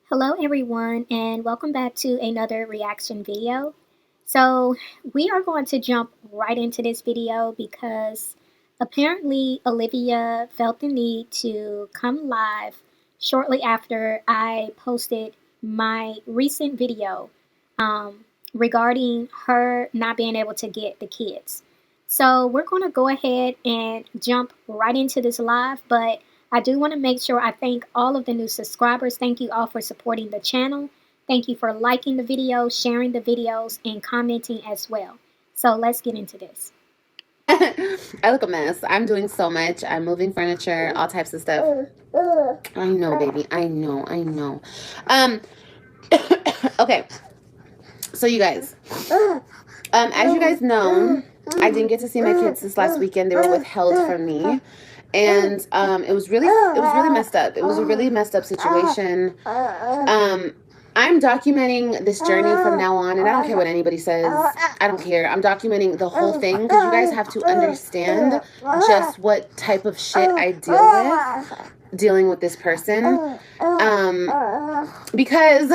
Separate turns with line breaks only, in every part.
Hello everyone and welcome back to another reaction video. So we are going to jump right into this video because apparently Olivia felt the need to come live shortly after I posted my recent video regarding her not being able to get the kids. So we're going to go ahead and jump right into this live, but I do want to make sure I thank all of the new subscribers. Thank you all for supporting the channel. Thank you for liking the videos, sharing the videos, and commenting as well. So let's get into this.
I look a mess. I'm doing so much. I'm moving furniture, all types of stuff. I know, baby. I know. Um, okay. So you guys, as you guys know, I didn't get to see my kids this last weekend. They were withheld from me. And it was really messed up. It was a really messed up situation. I'm documenting this journey from now on, and I don't care what anybody says. I don't care. I'm documenting the whole thing because you guys have to understand just what type of shit I deal with dealing with this person. Because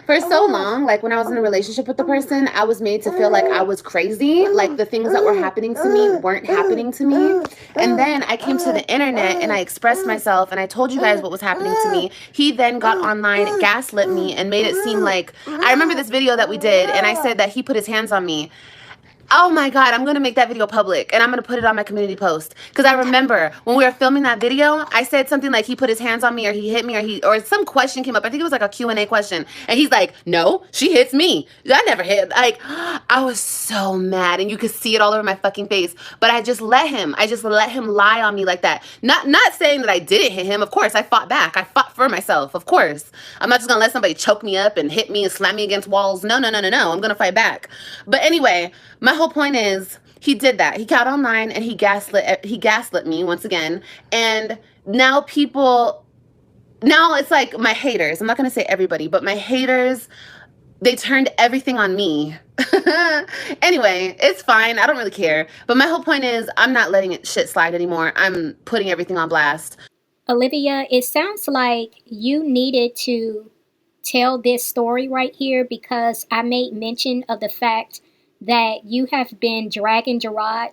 for so long, like when I was in a relationship with the person, I was made to feel like I was crazy, like the things that were happening to me weren't happening to me. And then I came to the internet and I expressed myself and I told you guys what was happening to me. He then got online, gaslit me, and made it seem like, I remember this video that we did, and I said that he put his hands on me. Oh my God, I'm going to make that video public and I'm going to put it on my community post. Because I remember when we were filming that video, I said something like he put his hands on me or he hit me or some question came up. I think it was like a Q&A question. And he's like, no, she hits me. I never hit. Like, I was so mad and you could see it all over my fucking face. But I just let him lie on me like that. Not saying that I didn't hit him. Of course, I fought back. I fought for myself. Of course. I'm not just going to let somebody choke me up and hit me and slam me against walls. No. I'm going to fight back. But anyway, my whole point is he did that. He got online and he gaslit me once again. And now it's like my haters. I'm not going to say everybody, but my haters, they turned everything on me. Anyway, it's fine. I don't really care. But my whole point is I'm not letting it shit slide anymore. I'm putting everything on blast.
Olivia, it sounds like you needed to tell this story right here because I made mention of the fact that you have been dragging Jerrod,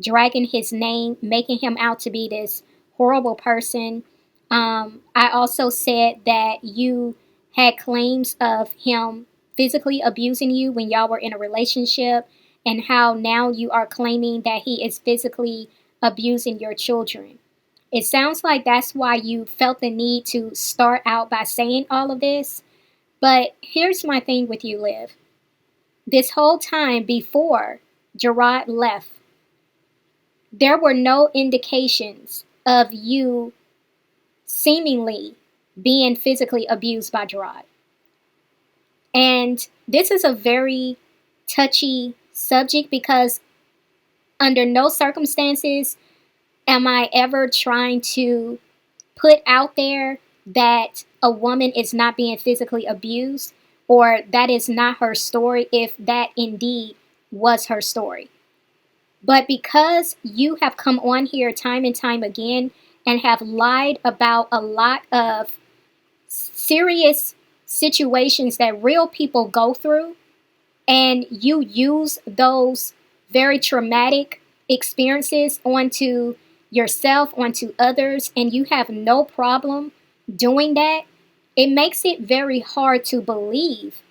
dragging his name, making him out to be this horrible person. I also said that you had claims of him physically abusing you when y'all were in a relationship, and how now you are claiming that he is physically abusing your children. It sounds like that's why you felt the need to start out by saying all of this. But here's my thing with you, Liv. This whole time before Jerrod left, there were no indications of you seemingly being physically abused by Jerrod. And this is a very touchy subject because under no circumstances am I ever trying to put out there that a woman is not being physically abused or that is not her story if that indeed was her story. But because you have come on here time and time again and have lied about a lot of serious situations that real people go through, and you use those very traumatic experiences onto yourself, onto others, and you have no problem doing that, it makes it very hard to believe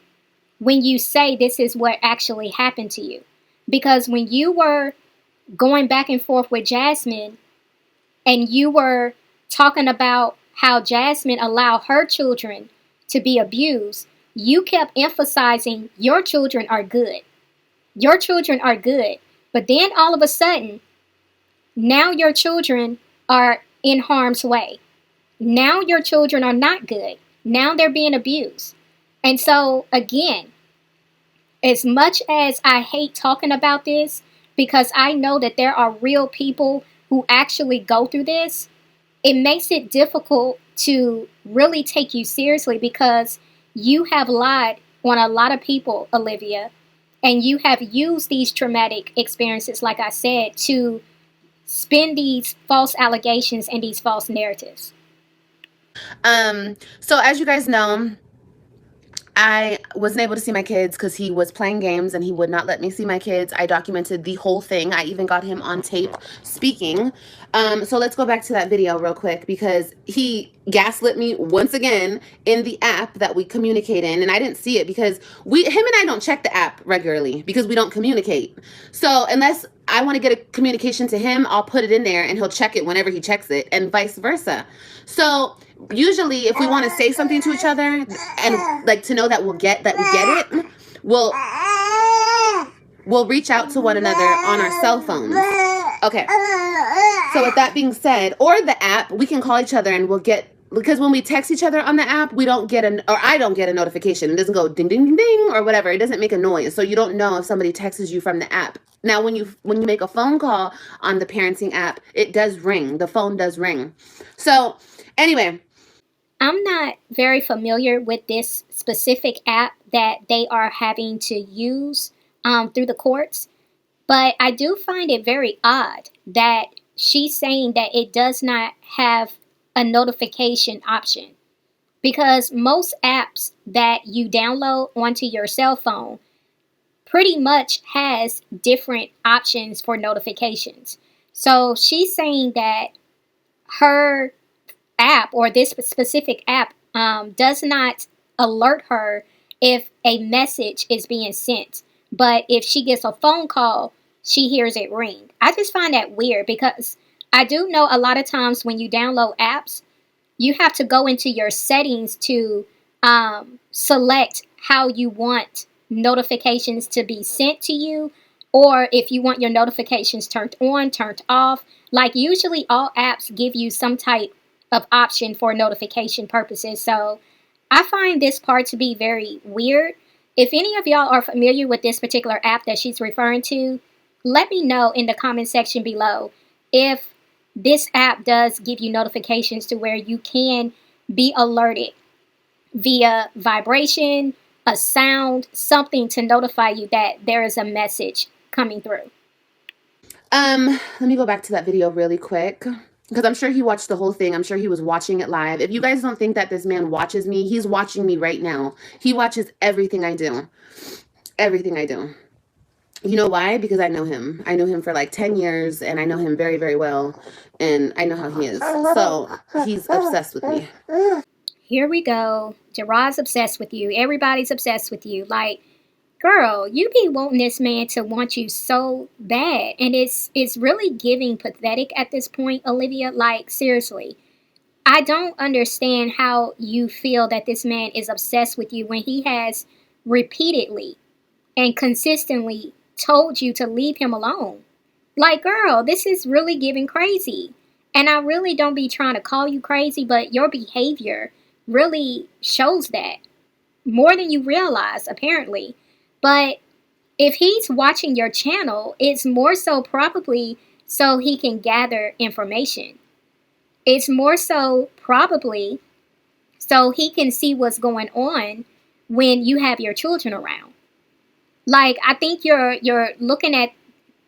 when you say this is what actually happened to you. Because when you were going back and forth with Jasmine and you were talking about how Jasmine allowed her children to be abused, you kept emphasizing your children are good. Your children are good. But then all of a sudden, now your children are in harm's way. Now your children are not good. Now they're being abused. And so, again, as much as I hate talking about this, because I know that there are real people who actually go through this, it makes it difficult to really take you seriously because you have lied on a lot of people, Olivia, and you have used these traumatic experiences, like I said, to spin these false allegations and these false narratives.
So as you guys know, I wasn't able to see my kids because he was playing games and he would not let me see my kids. I documented the whole thing. I even got him on tape speaking. So let's go back to that video real quick because he gaslit me once again in the app that we communicate in. And I didn't see it because him and I don't check the app regularly because we don't communicate. So unless I want to get a communication to him, I'll put it in there and he'll check it whenever he checks it and vice versa. So usually if we want to say something to each other and like to know that we get it, we'll reach out to one another on our cell phones. Okay. So with that being said, or the app, we can call each other and we'll get, because when we text each other on the app, we don't get I don't get a notification. It doesn't go ding, ding, ding, ding, or whatever. It doesn't make a noise. So you don't know if somebody texts you from the app. Now, when you make a phone call on the parenting app, it does ring. The phone does ring. So anyway,
I'm not very familiar with this specific app that they are having to use through the courts, but I do find it very odd that she's saying that it does not have a notification option, because most apps that you download onto your cell phone pretty much has different options for notifications. So she's saying that her app, or this specific app, does not alert her if a message is being sent. But if she gets a phone call, she hears it ring. I just find that weird because I do know a lot of times when you download apps, you have to go into your settings to select how you want notifications to be sent to you, or if you want your notifications turned on, turned off. Like, usually all apps give you some type of option for notification purposes. So I find this part to be very weird. If any of y'all are familiar with this particular app that she's referring to, let me know in the comment section below if this app does give you notifications to where you can be alerted via vibration, a sound, something to notify you that there is a message coming through.
Let me go back to that video really quick because I'm sure he watched the whole thing. I'm sure he was watching it live. If you guys don't think that this man watches me, he's watching me right now. He watches everything I do. Everything I do. You know why? Because I know him. I know him for like 10 years and I know him very, very well. And I know how he is. So he's obsessed with me.
Here we go. Jerrod's obsessed with you. Everybody's obsessed with you. Like, girl, you be wanting this man to want you so bad. And it's really giving pathetic at this point, Olivia. Like, seriously. I don't understand how you feel that this man is obsessed with you when he has repeatedly and consistently told you to leave him alone. Like, girl, this is really giving crazy. And I really don't be trying to call you crazy, but your behavior really shows that more than you realize, apparently. But if he's watching your channel, it's more so probably so he can gather information. It's more so probably so he can see what's going on when you have your children around. Like, I think you're looking at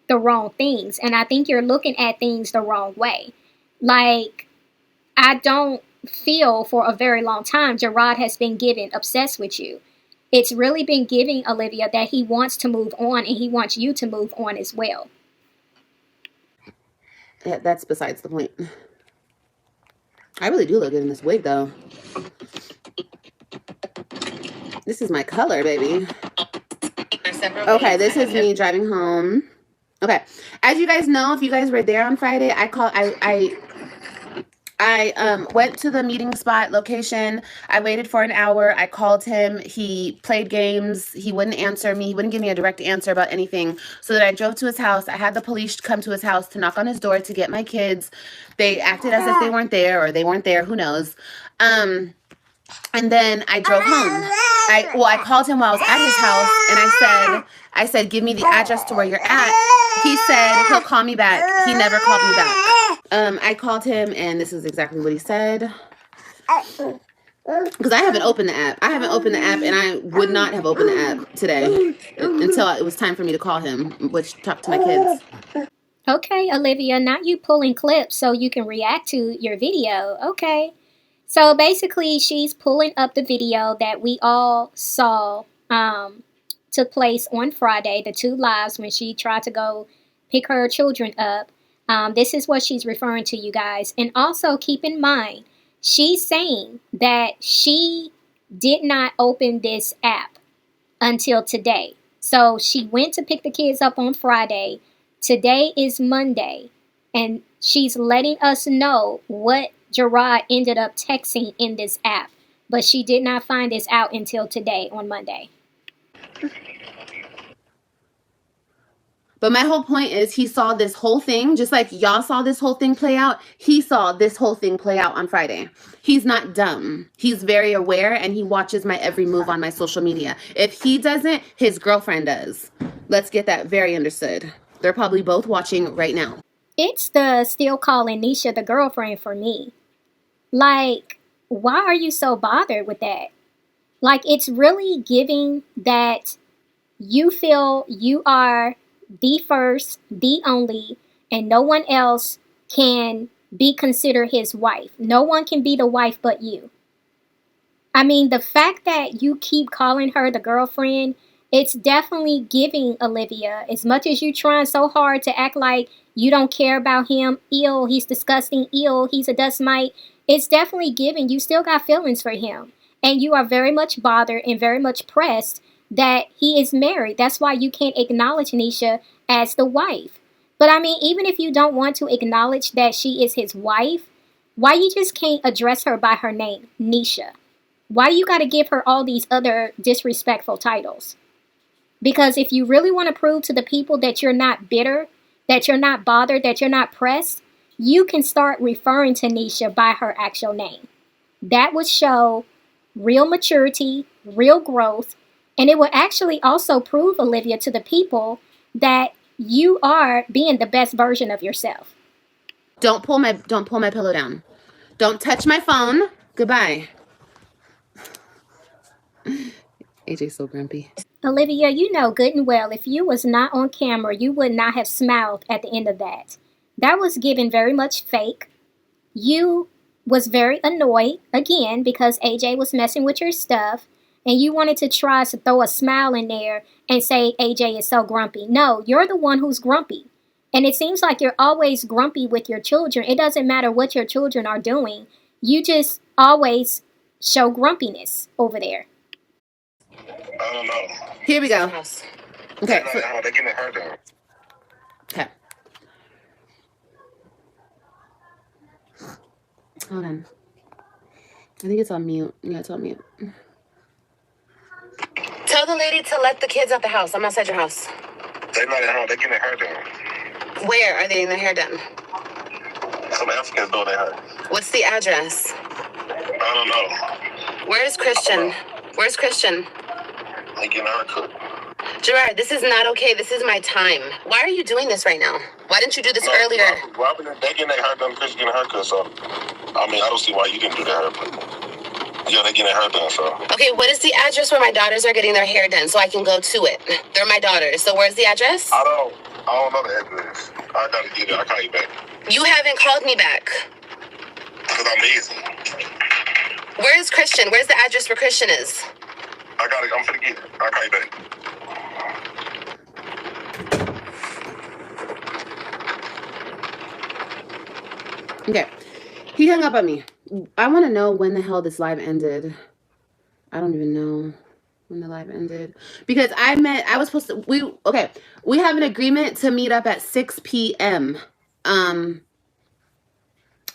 the wrong things, and I think you're looking at things the wrong way. Like, I don't feel for a very long time Jerrod has been getting obsessed with you. It's really been giving, Olivia, that he wants to move on and he wants you to move on as well.
Yeah, that's besides the point. I really do look good in this wig, though. This is my color, baby. Okay, this is me driving home. Okay, as you guys know, if you guys were there on Friday, I went to the meeting spot location. I waited for an hour. I called him. He played games. He wouldn't answer me. He wouldn't give me a direct answer about anything. So that I drove to his house. I had the police come to his house to knock on his door to get my kids. They acted as if they weren't there, or they weren't there. Who knows? And then I drove home. I called him while I was at his house, and I said, give me the address to where you're at. He said he'll call me back. He never called me back. I called him, and this is exactly what he said. Because I haven't opened the app. I haven't opened the app, and I would not have opened the app today until it was time for me to call him, which talk to my kids.
Okay, Olivia, not you pulling clips so you can react to your video. Okay. So basically, she's pulling up the video that we all saw took place on Friday, the two lives when she tried to go pick her children up. This is what she's referring to, you guys. And also keep in mind, she's saying that she did not open this app until today. So she went to pick the kids up on Friday. Today is Monday. And she's letting us know what Jerrod ended up texting in this app. But she did not find this out until today on Monday.
But my whole point is he saw this whole thing, just like y'all saw this whole thing play out. He saw this whole thing play out on Friday. He's not dumb. He's very aware, and he watches my every move on my social media. If he doesn't, his girlfriend does. Let's get that very understood. They're probably both watching right now.
It's the still calling Nisha the girlfriend for me. Like, why are you so bothered with that? Like, it's really giving that you feel you are the first, the only, and no one else can be considered his wife. No one can be the wife but you. I mean, the fact that you keep calling her the girlfriend, it's definitely giving Olivia, as much as you trying so hard to act like you don't care about him, ill, he's disgusting, ill, he's a dust mite, it's definitely giving you still got feelings for him. And you are very much bothered and very much pressed that he is married. That's why you can't acknowledge Nisha as the wife. But I mean, even if you don't want to acknowledge that she is his wife, why you just can't address her by her name, Nisha? Why do you got to give her all these other disrespectful titles? Because if you really want to prove to the people that you're not bitter, that you're not bothered, that you're not pressed, you can start referring to Nisha by her actual name. That would show real maturity, real growth, and it will actually also prove, Olivia, to the people that you are being the best version of yourself.
Don't pull my pillow down. Don't touch my phone. Goodbye. AJ's so grumpy.
Olivia, you know good and well, if you was not on camera, you would not have smiled at the end of that. That was given very much fake. You was very annoyed, again, because AJ was messing with your stuff, and you wanted to try to throw a smile in there and say AJ is so grumpy. No, you're the one who's grumpy. And it seems like you're always grumpy with your children. It doesn't matter what your children are doing. You just always show grumpiness over there.
I don't know.
Here we go. Okay.
They're getting her down.
Okay. Hold on. I think it's on mute. Yeah, it's on mute. Tell the lady to let the kids out the house. I'm outside your house.
They're not at home. They're getting their hair done.
Where are they getting their hair done?
Some Africans doing their hair.
What's the address?
I don't know.
Where's Christian? Where's Christian?
They getting her cut.
Jerrod, this is not okay. This is my time. Why are you doing this right now? Why didn't you do this earlier?
Robin, they getting their hair done. Chris getting her cut. So, I mean, I don't see why you didn't do that. But yeah, they getting their hair done. So.
Okay, what is the address where my daughters are getting their hair done so I can go to it? They're my daughters. So where's the address?
I don't know the address. I gotta get it. I'll call you back.
You haven't called me back.
Because I'm busy.
Where is Christian? Where's the address where Christian is?
I'm finna get it. I'll call you back. Okay. He hung up on me. I want to know when the hell this live ended. I don't even know when the live ended. Because I was supposed to, we have an agreement to meet up at 6 p.m.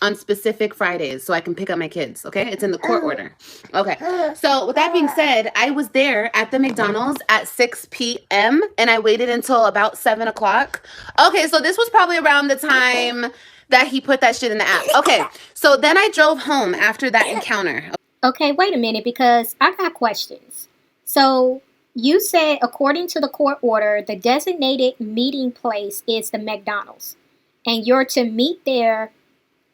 On specific Fridays so I can pick up my kids, okay? It's in the court order. Okay, so with that being said, I was there at the McDonald's at 6 p.m. and I waited until about 7 o'clock. Okay, so this was probably around the time that he put that shit in the app. Okay, so then I drove home after that encounter.
Okay, wait a minute, because I got questions. So you said, according to the court order, the designated meeting place is the McDonald's, and you're to meet there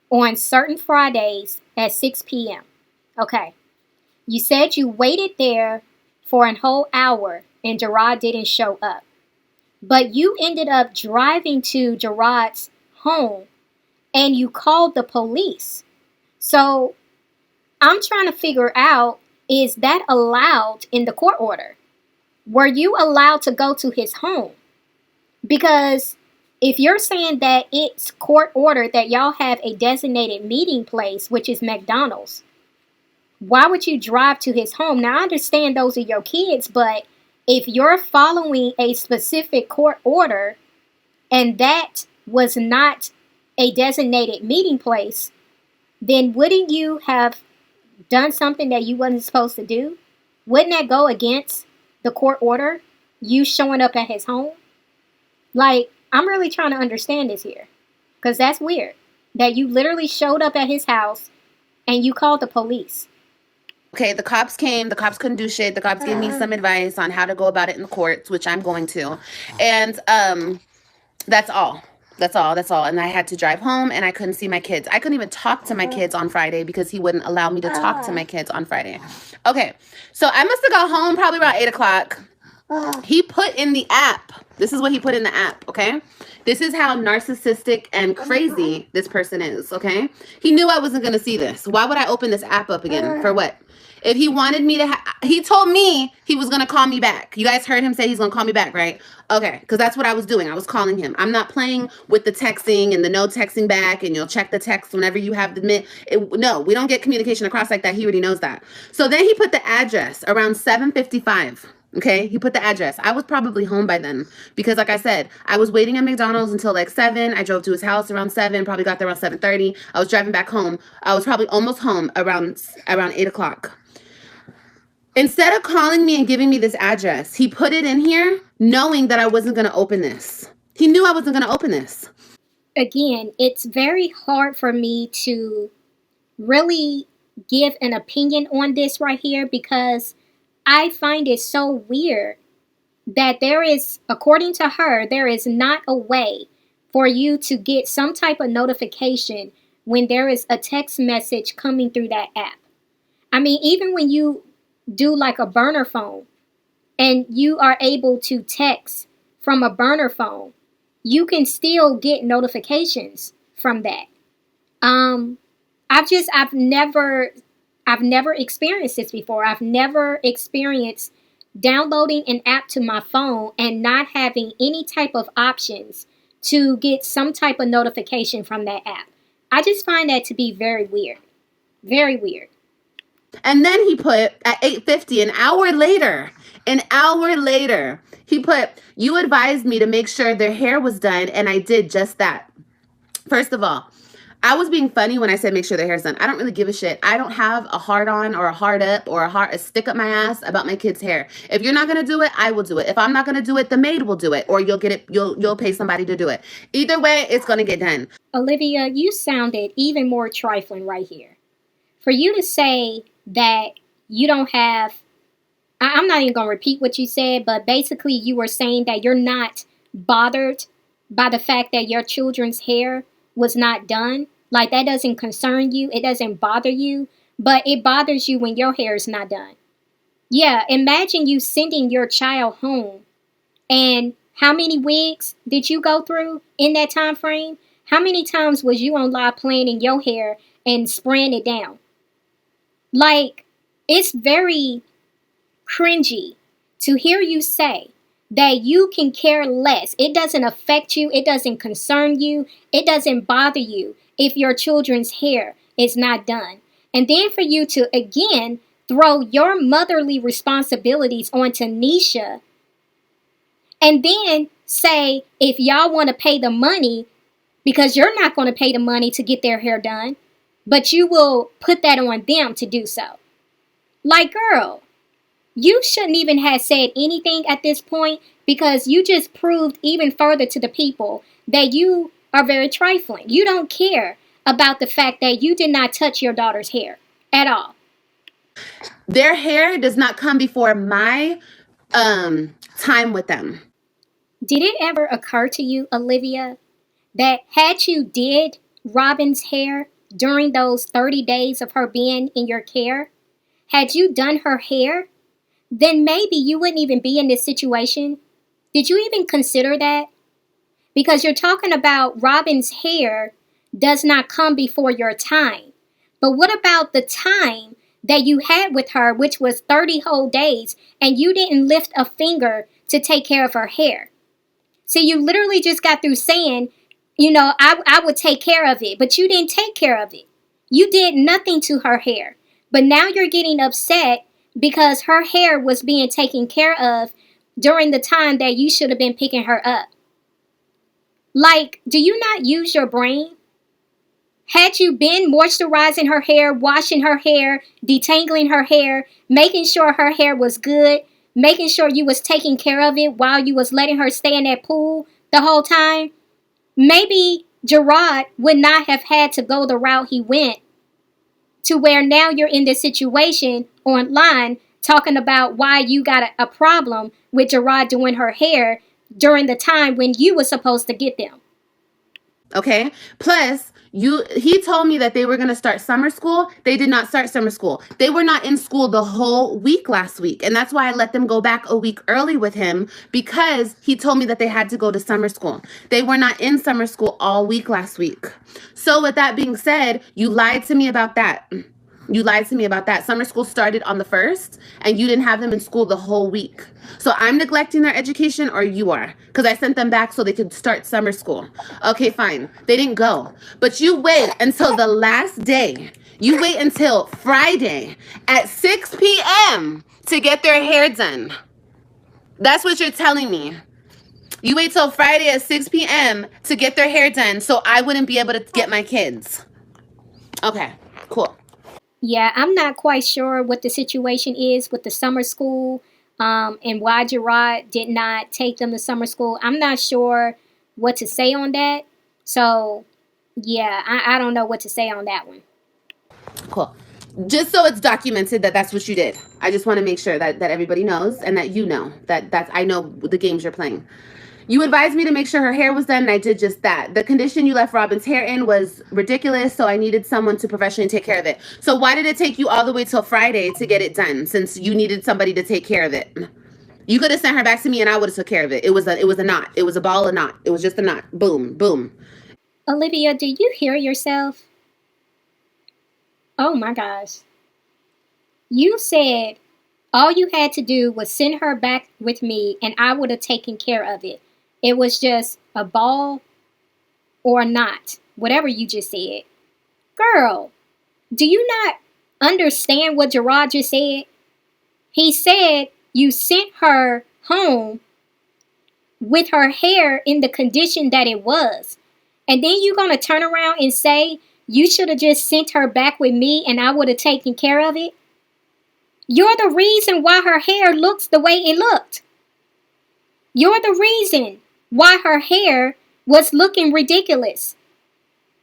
on certain Fridays at 6 p.m. Okay. You said you waited there for a whole hour and Jerrod didn't show up. But you ended up driving to Jerrod's home and you called the police. So I'm trying to figure out, is that allowed in the court order? Were you allowed to go to his home? Because if you're saying that it's court ordered that y'all have a designated meeting place, which is McDonald's, why would you drive to his home? Now, I understand those are your kids, but if you're following a specific court order and that was not a designated meeting place, then wouldn't you have done something that you wasn't supposed to do? Wouldn't that go against the court order? You showing up at his home? Like, I'm really trying to understand this here. Because that's weird. That you literally showed up at his house and you called the police.
Okay, the cops came. The cops couldn't do shit. The cops gave me some advice on how to go about it in the courts, which I'm going to. And that's all. That's all. And I had to drive home and I couldn't see my kids. I couldn't even talk to my kids on Friday because he wouldn't allow me to talk to my kids on Friday. Okay, so I must have got home probably around 8 o'clock. He put in the app. This is what he put in the app, okay? This is how narcissistic and crazy this person is, okay? He knew I wasn't going to see this. Why would I open this app up again? For what? If he wanted me to, he told me he was going to call me back. You guys heard him say he's going to call me back, right? Okay, because that's what I was doing. I was calling him. I'm not playing with the texting and the no texting back and you'll check the text whenever you have the no, we don't get communication across like that. He already knows that. So then he put the address around 7:55. Okay, he put the address. I was probably home by then because, like I said, I was waiting at McDonald's until like 7. I drove to his house around 7, probably got there around 7:30. I was driving back home. I was probably almost home around 8 o'clock. Instead of calling me and giving me this address, he put it in here knowing that I wasn't going to open this. He knew I wasn't going to open this.
Again, it's very hard for me to really give an opinion on this right here because I find it so weird that there is, according to her, there is not a way for you to get some type of notification when there is a text message coming through that app. I mean, even when you do like a burner phone and you are able to text from a burner phone, you can still get notifications from that. I've never experienced this before. I've never experienced downloading an app to my phone and not having any type of options to get some type of notification from that app. I just find that to be very weird. Very weird.
And then he put at 8:50, an hour later, he put, you advised me to make sure their hair was done, and I did just that. First of all, I was being funny when I said make sure their hair's done. I don't really give a shit. I don't have a hard on or a hard up or a stick up my ass about my kid's hair. If you're not gonna do it, I will do it. If I'm not gonna do it, the maid will do it, or you'll pay somebody to do it. Either way, it's gonna get done.
Olivia, you sounded even more trifling right here. For you to say that you don't have, I'm not even gonna repeat what you said, but basically you were saying that you're not bothered by the fact that your children's hair was not done. Like, that doesn't concern you. It doesn't bother you, but it bothers you when your hair is not done. Yeah, imagine you sending your child home and how many wigs did you go through in that time frame? How many times was you on live playing in your hair and spraying it down? Like, it's very cringy to hear you say that you can care less. It doesn't affect you. It doesn't concern you. It doesn't bother you if your children's hair is not done. And then for you to, again, throw your motherly responsibilities onto Nisha and then say, if y'all want to pay the money, because you're not going to pay the money to get their hair done, but you will put that on them to do so. Like, girl, you shouldn't even have said anything at this point because you just proved even further to the people that you are very trifling. You don't care about the fact that you did not touch your daughter's hair at all.
Their hair does not come before my time with them.
Did it ever occur to you, Olivia, that had you did Robin's hair during those 30 days of her being in your care, had you done her hair, then maybe you wouldn't even be in this situation? Did you even consider that? Because you're talking about Robin's hair does not come before your time. But what about the time that you had with her, which was 30 whole days, and you didn't lift a finger to take care of her hair? See, you literally just got through saying, I would take care of it, but you didn't take care of it. You did nothing to her hair. But now you're getting upset because her hair was being taken care of during the time that you should have been picking her up. Like, do you not use your brain? Had you been moisturizing her hair, washing her hair, detangling her hair, making sure her hair was good, making sure you was taking care of it while you was letting her stay in that pool the whole time, maybe Jerrod would not have had to go the route he went, to where now you're in this situation online talking about why you got a problem with Jerrod doing her hair during the time when you were supposed to get them.
Okay. Plus, he told me that they were going to start summer school. They did not start summer school. They were not in school the whole week last week. And that's why I let them go back a week early with him, because he told me that they had to go to summer school. They were not in summer school all week last week. So with that being said, you lied to me about that. You lied to me about that. Summer school started on the 1st, and you didn't have them in school the whole week. So I'm neglecting their education, or you are? Because I sent them back so they could start summer school. Okay, fine. They didn't go. But you wait until the last day. You wait until Friday at 6 p.m. to get their hair done. That's what you're telling me. You wait till Friday at 6 p.m. to get their hair done so I wouldn't be able to get my kids. Okay, cool.
Yeah, I'm not quite sure what the situation is with the summer school, and why Jerrod did not take them to summer school. I'm not sure what to say on that. So, yeah, I don't know what to say on that one.
Cool. Just so it's documented that that's what you did. I just want to make sure that everybody knows, and that you know that I know the games you're playing. You advised me to make sure her hair was done, and I did just that. The condition you left Robin's hair in was ridiculous, so I needed someone to professionally take care of it. So why did it take you all the way till Friday to get it done, since you needed somebody to take care of it? You could have sent her back to me, and I would have took care of it. It was a knot. It was a ball of knot. It was just a knot. Boom, boom.
Olivia, do you hear yourself? Oh my gosh. You said all you had to do was send her back with me, and I would have taken care of it. It was just a ball or a knot, whatever you just said. Girl, do you not understand what Jerrod just said? He said you sent her home with her hair in the condition that it was. And then you're going to turn around and say you should have just sent her back with me and I would have taken care of it? You're the reason why her hair looks the way it looked. You're the reason why her hair was looking ridiculous.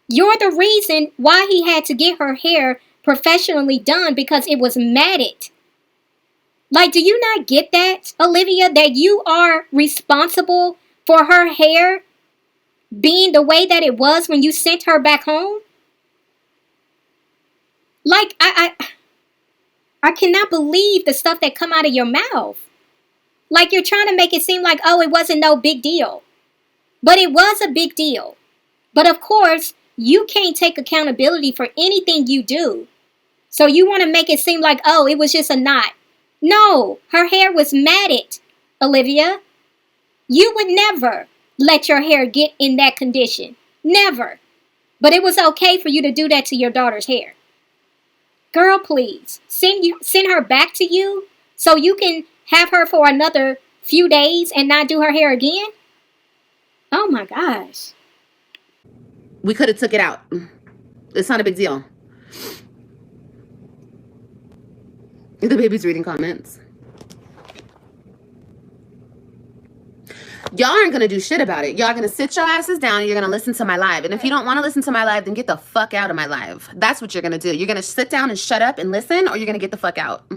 You're the reason why he had to get her hair professionally done, because it was matted. Like, do you not get that, Olivia, that you are responsible for her hair being the way that it was when you sent her back home? Like, I cannot believe the stuff that come out of your mouth. Like, you're trying to make it seem like, oh, it wasn't no big deal. But it was a big deal. But of course, you can't take accountability for anything you do. So you want to make it seem like, oh, it was just a knot. No, her hair was matted, Olivia. You would never let your hair get in that condition. Never. But it was okay for you to do that to your daughter's hair. Girl, please, send her back to you so you can have her for another few days and not do her hair again? Oh my gosh.
We could have took it out. It's not a big deal. The baby's reading comments. Y'all aren't going to do shit about it. Y'all are going to sit your asses down and you're going to listen to my live. And if you don't want to listen to my live, then get the fuck out of my live. That's what you're going to do. You're going to sit down and shut up and listen, or you're going to get the fuck out.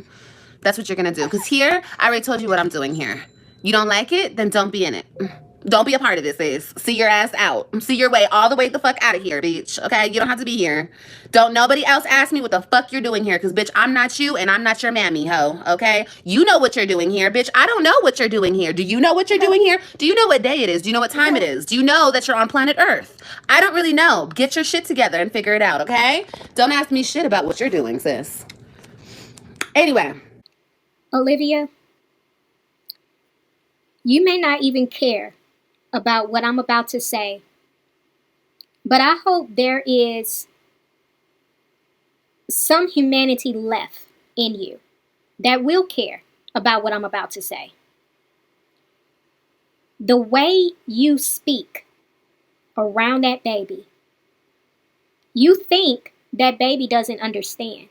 That's what you're going to do. Because here, I already told you what I'm doing here. You don't like it? Then don't be in it. Don't be a part of this, sis. See your ass out. See your way all the way the fuck out of here, bitch. Okay? You don't have to be here. Don't nobody else ask me what the fuck you're doing here, because, bitch, I'm not you and I'm not your mammy, ho. Okay? You know what you're doing here, bitch. I don't know what you're doing here. Do you know what you're doing here? Do you know what day it is? Do you know what time it is? Do you know that you're on planet Earth? I don't really know. Get your shit together and figure it out, okay? Don't ask me shit about what you're doing, sis. Anyway.
Olivia, you may not even care about what I'm about to say, but I hope there is some humanity left in you that will care about what I'm about to say. The way you speak around that baby, you think that baby doesn't understand.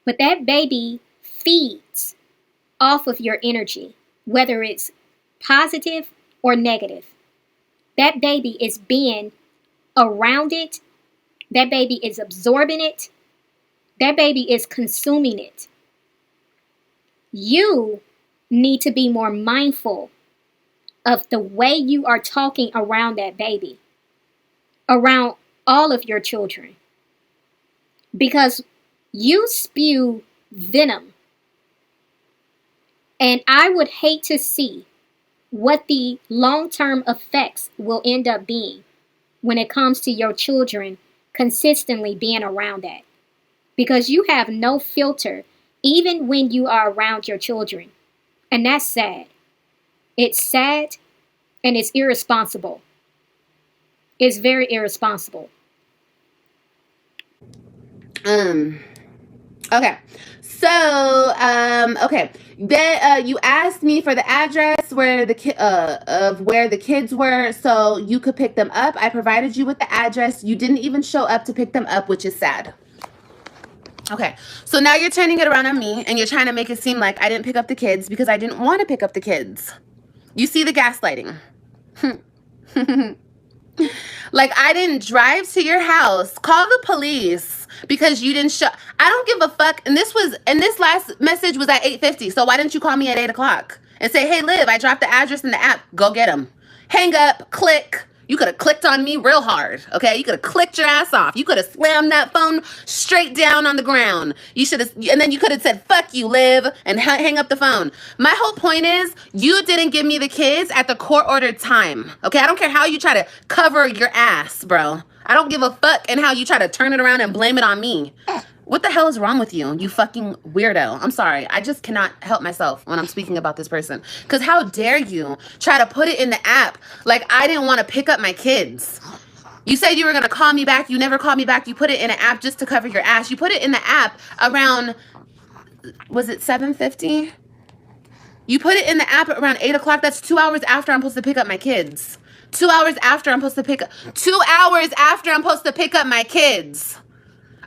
But that baby feeds off of your energy, whether it's positive or negative. That baby is being around it. That baby is absorbing it. That baby is consuming it. You need to be more mindful of the way you are talking around that baby, around all of your children. Because you spew venom. And I would hate to see what the long-term effects will end up being when it comes to your children consistently being around that. Because you have no filter even when you are around your children. And that's sad. It's sad and it's irresponsible. It's very irresponsible.
Okay. So, okay. Then you asked me for the address where the kids were, so you could pick them up. I provided you with the address. You didn't even show up to pick them up, which is sad. Okay. So now you're turning it around on me, and you're trying to make it seem like I didn't pick up the kids because I didn't want to pick up the kids. You see the gaslighting. Like, I didn't drive to your house, call the police because you didn't show. I don't give a fuck. And this last message was at 8:50. So why didn't you call me at 8 o'clock and say, hey, Liv, I dropped the address in the app. Go get them. Hang up, click. You could have clicked on me real hard, okay? You could have clicked your ass off. You could have slammed that phone straight down on the ground. You should have, and then you could have said, fuck you, Liv, and hang up the phone. My whole point is, you didn't give me the kids at the court-ordered time, okay? I don't care how you try to cover your ass, bro. I don't give a fuck and how you try to turn it around and blame it on me. What the hell is wrong with you, you fucking weirdo? I'm sorry. I just cannot help myself when I'm speaking about this person. Because how dare you try to put it in the app like I didn't want to pick up my kids. You said you were going to call me back. You never called me back. You put it in an app just to cover your ass. You put it in the app around, was it 7:50? You put it in the app around 8 o'clock. That's 2 hours after I'm supposed to pick up my kids. 2 hours after I'm supposed to pick up. 2 hours after I'm supposed to pick up my kids.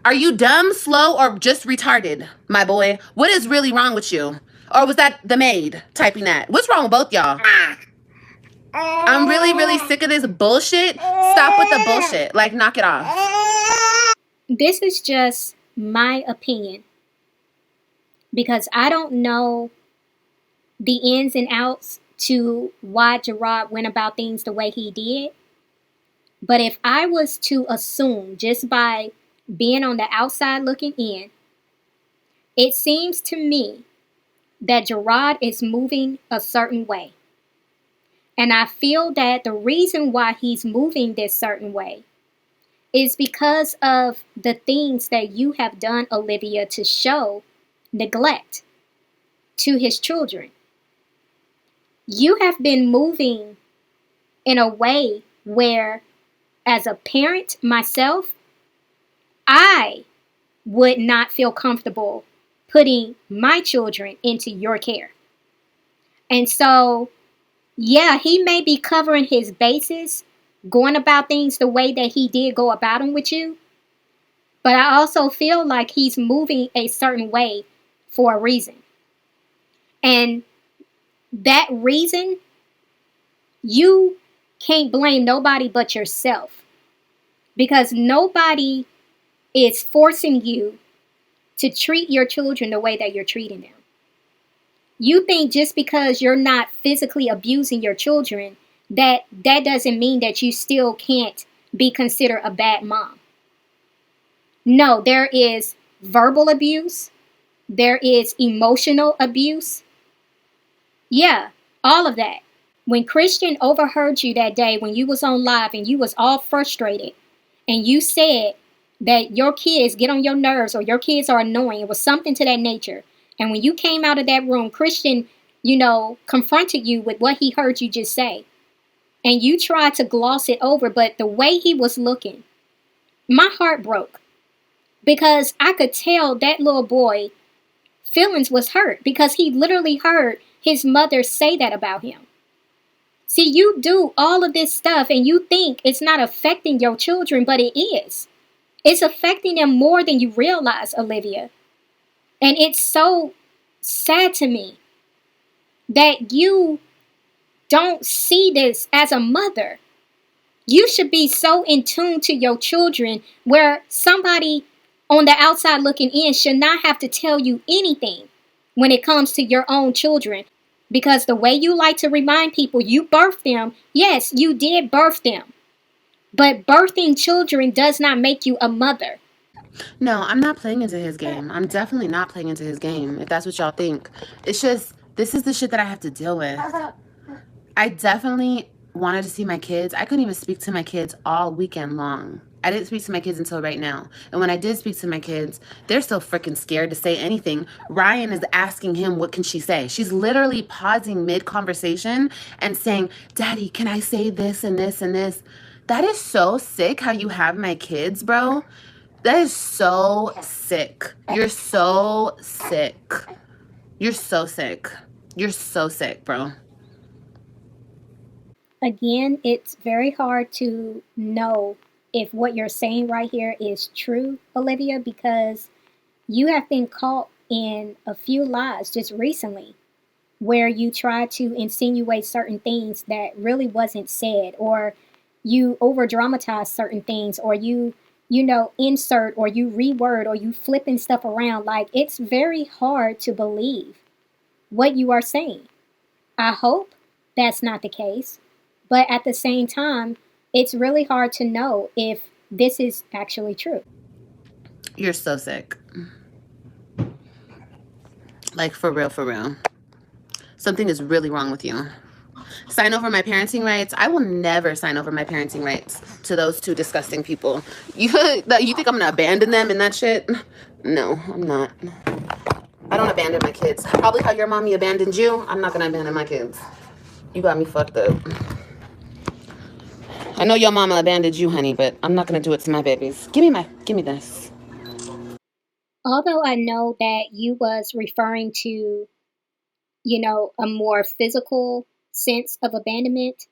Are you dumb, slow, or just retarded, my boy? What is really wrong with you? Or was that the maid typing that? What's wrong with both y'all? I'm really, really sick of this bullshit. Stop with the bullshit. Like, knock it off.
This is just my opinion. Because I don't know the ins and outs to why Jerrod went about things the way he did. But if I was to assume, just by being on the outside looking in, it seems to me that Jerrod is moving a certain way. And I feel that the reason why he's moving this certain way is because of the things that you have done, Olivia, to show neglect to his children. You have been moving in a way where, as a parent myself, I would not feel comfortable putting my children into your care. And so, yeah, he may be covering his bases, going about things the way that he did go about them with you. But I also feel like he's moving a certain way for a reason. And that reason, you can't blame nobody but yourself. Because nobody is forcing you to treat your children the way that you're treating them. You think just because you're not physically abusing your children, that doesn't mean that you still can't be considered a bad mom. No, there is verbal abuse, there is emotional abuse. Yeah, all of that. When Christian overheard you that day when you was on live and you was all frustrated and you said that your kids get on your nerves or your kids are annoying, it was something to that nature. And when you came out of that room, Christian, confronted you with what he heard you just say. And you tried to gloss it over, but the way he was looking, my heart broke. Because I could tell that little boy feelings was hurt because he literally heard his mother say that about him. See, you do all of this stuff and you think it's not affecting your children, but it is. It's affecting them more than you realize, Olivia. And it's so sad to me that you don't see this as a mother. You should be so in tune to your children where somebody on the outside looking in should not have to tell you anything when it comes to your own children. Because the way you like to remind people you birthed them, yes, you did birth them. But birthing children does not make you a mother.
No, I'm not playing into his game. I'm definitely not playing into his game, if that's what y'all think. It's just, this is the shit that I have to deal with. I definitely wanted to see my kids. I couldn't even speak to my kids all weekend long. I didn't speak to my kids until right now. And when I did speak to my kids, they're so freaking scared to say anything. Ryan is asking him, what can she say? She's literally pausing mid-conversation and saying, Daddy, can I say this and this and this? That is so sick how you have my kids, bro. That is so sick. You're so sick. You're so sick. You're so sick, bro.
Again, it's very hard to know if what you're saying right here is true, Olivia, because you have been caught in a few lies just recently where you tried to insinuate certain things that really wasn't said, or you over dramatize certain things, or you insert or you reword or you flipping stuff around. Like, it's very hard to believe what you are saying. I hope that's not the case. But at the same time, it's really hard to know if this is actually true.
You're so sick. Like, for real, for real. Something is really wrong with you. Sign over my parenting rights? I will never sign over my parenting rights to those two disgusting people. You think I'm gonna abandon them in that shit? No, I'm not. I don't abandon my kids. Probably how your mommy abandoned you. I'm not gonna abandon my kids. You got me fucked up. I know your mama abandoned you, honey, but I'm not gonna do it to my babies. Give me this.
Although I know that you was referring to, a more physical sense of abandonment,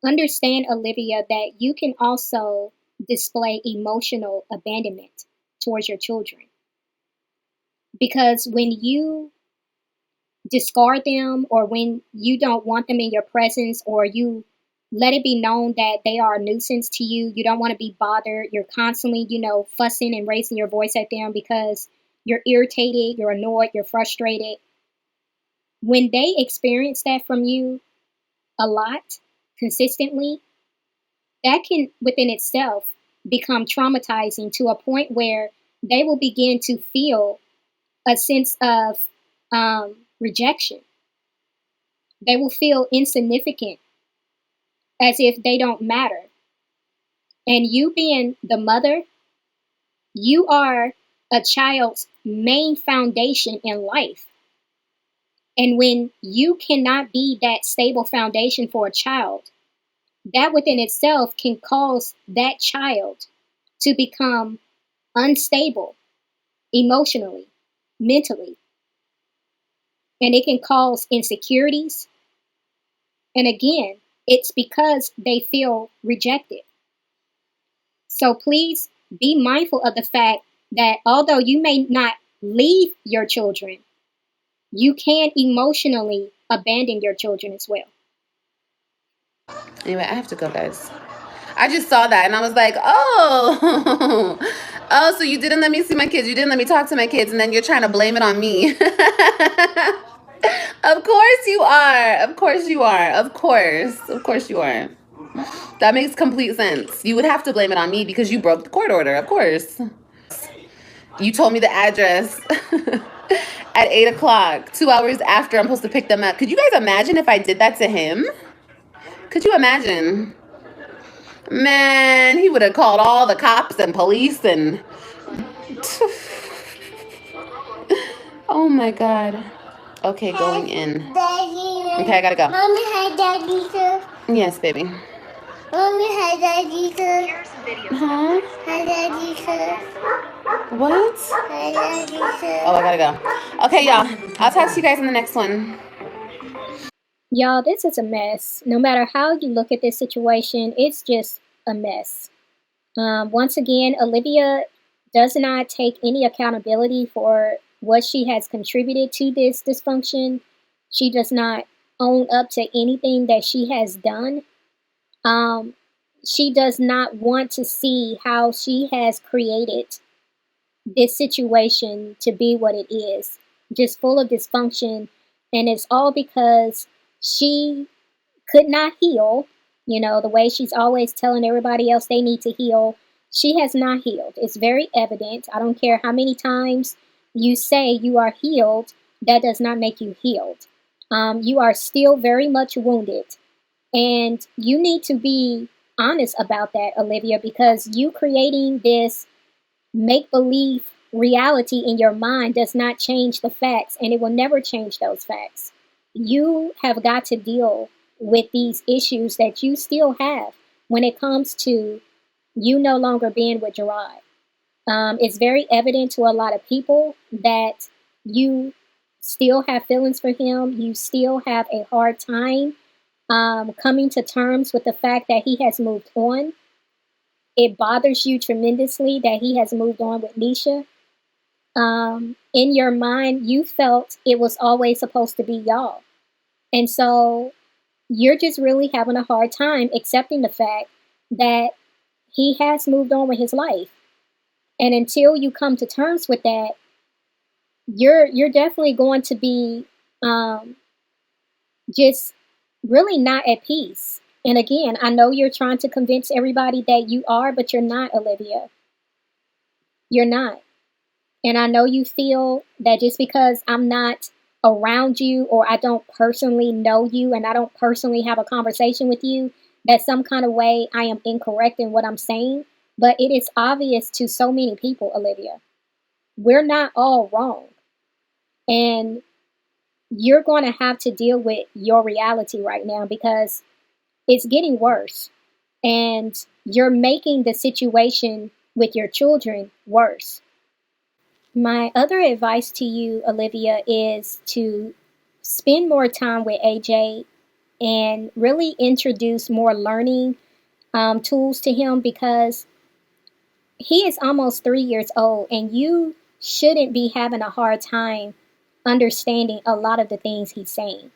understand, Olivia, that you can also display emotional abandonment towards your children. Because when you discard them, or when you don't want them in your presence, or you let it be known that they are a nuisance to you, you don't want to be bothered, you're constantly, fussing and raising your voice at them because you're irritated, you're annoyed, you're frustrated. When they experience that from you a lot, consistently, that can within itself become traumatizing to a point where they will begin to feel a sense of rejection. They will feel insignificant, as if they don't matter. And you being the mother, you are a child's main foundation in life. And when you cannot be that stable foundation for a child, that within itself can cause that child to become unstable emotionally, mentally. And it can cause insecurities. And again, it's because they feel rejected. So please be mindful of the fact that although you may not leave your children, you can emotionally abandon your children as well.
Anyway, I have to go, guys. I just saw that and I was like, oh, Oh, so you didn't let me see my kids. You didn't let me talk to my kids, and then you're trying to blame it on me. Of course you are. Of course you are. Of course. Of course you are. That makes complete sense. You would have to blame it on me because you broke the court order. Of course. You told me the address at 8 o'clock, 2 hours after I'm supposed to pick them up. Could you guys imagine if I did that to him? Could you imagine? Man, he would have called all the cops and police and... Oh my God. Okay, going in. Okay, I gotta go.
Mommy, hi, Daddy, sir.
Yes, baby.
Mommy, hi, Daddy, sir.
Huh?
Hi, Daddy, sir.
What?
Hi, Daddy, sir.
Oh, I gotta go. Okay, y'all. I'll talk to you guys in the next one.
Y'all, this is a mess. No matter how you look at this situation, it's just a mess. Once again, Olivia does not take any accountability for what she has contributed to this dysfunction. She does not own up to anything that she has done. She does not want to see how she has created this situation to be what it is, just full of dysfunction. And it's all because she could not heal, the way she's always telling everybody else they need to heal. She has not healed. It's very evident. I don't care how many times you say you are healed, that does not make you healed. You are still very much wounded. And you need to be honest about that, Olivia, because you creating this make-believe reality in your mind does not change the facts, and it will never change those facts. You have got to deal with these issues that you still have when it comes to you no longer being with Jerrod. It's very evident to a lot of people that you still have feelings for him. You still have a hard time coming to terms with the fact that he has moved on. It bothers you tremendously that he has moved on with Nisha. In your mind, you felt it was always supposed to be y'all. And so you're just really having a hard time accepting the fact that he has moved on with his life. And until you come to terms with that, you're definitely going to be just really not at peace. And again, I know you're trying to convince everybody that you are, but you're not, Olivia. You're not. And I know you feel that just because I'm not around you, or I don't personally know you, and I don't personally have a conversation with you, that some kind of way I am incorrect in what I'm saying. But it is obvious to so many people, Olivia. We're not all wrong. And you're going to have to deal with your reality right now because it's getting worse. And you're making the situation with your children worse. My other advice to you, Olivia, is to spend more time with AJ and really introduce more learning tools to him, because he is almost 3 years old and you shouldn't be having a hard time understanding a lot of the things he's saying.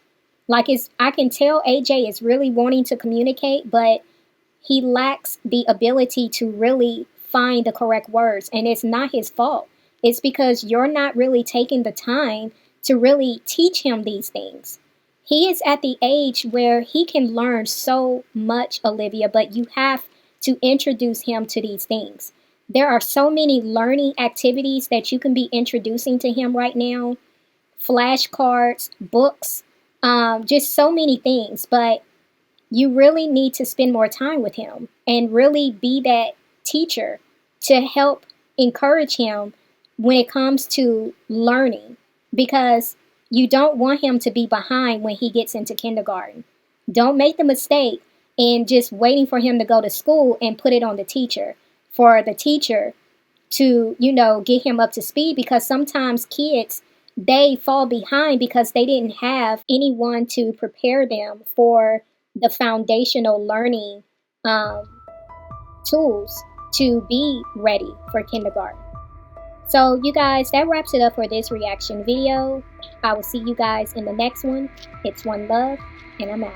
Like, I can tell AJ is really wanting to communicate, but he lacks the ability to really find the correct words. And it's not his fault. It's because you're not really taking the time to really teach him these things. He is at the age where he can learn so much, Olivia, but you have to introduce him to these things. There are so many learning activities that you can be introducing to him right now. Flashcards, books, just so many things. But you really need to spend more time with him and really be that teacher to help encourage him when it comes to learning, because you don't want him to be behind when he gets into kindergarten. Don't make the mistake in just waiting for him to go to school and put it on the teacher, for the teacher to, get him up to speed, because sometimes kids, they fall behind because they didn't have anyone to prepare them for the foundational learning tools to be ready for kindergarten. So you guys, that wraps it up for this reaction video. I will see you guys in the next one. It's OneLove, and I'm out.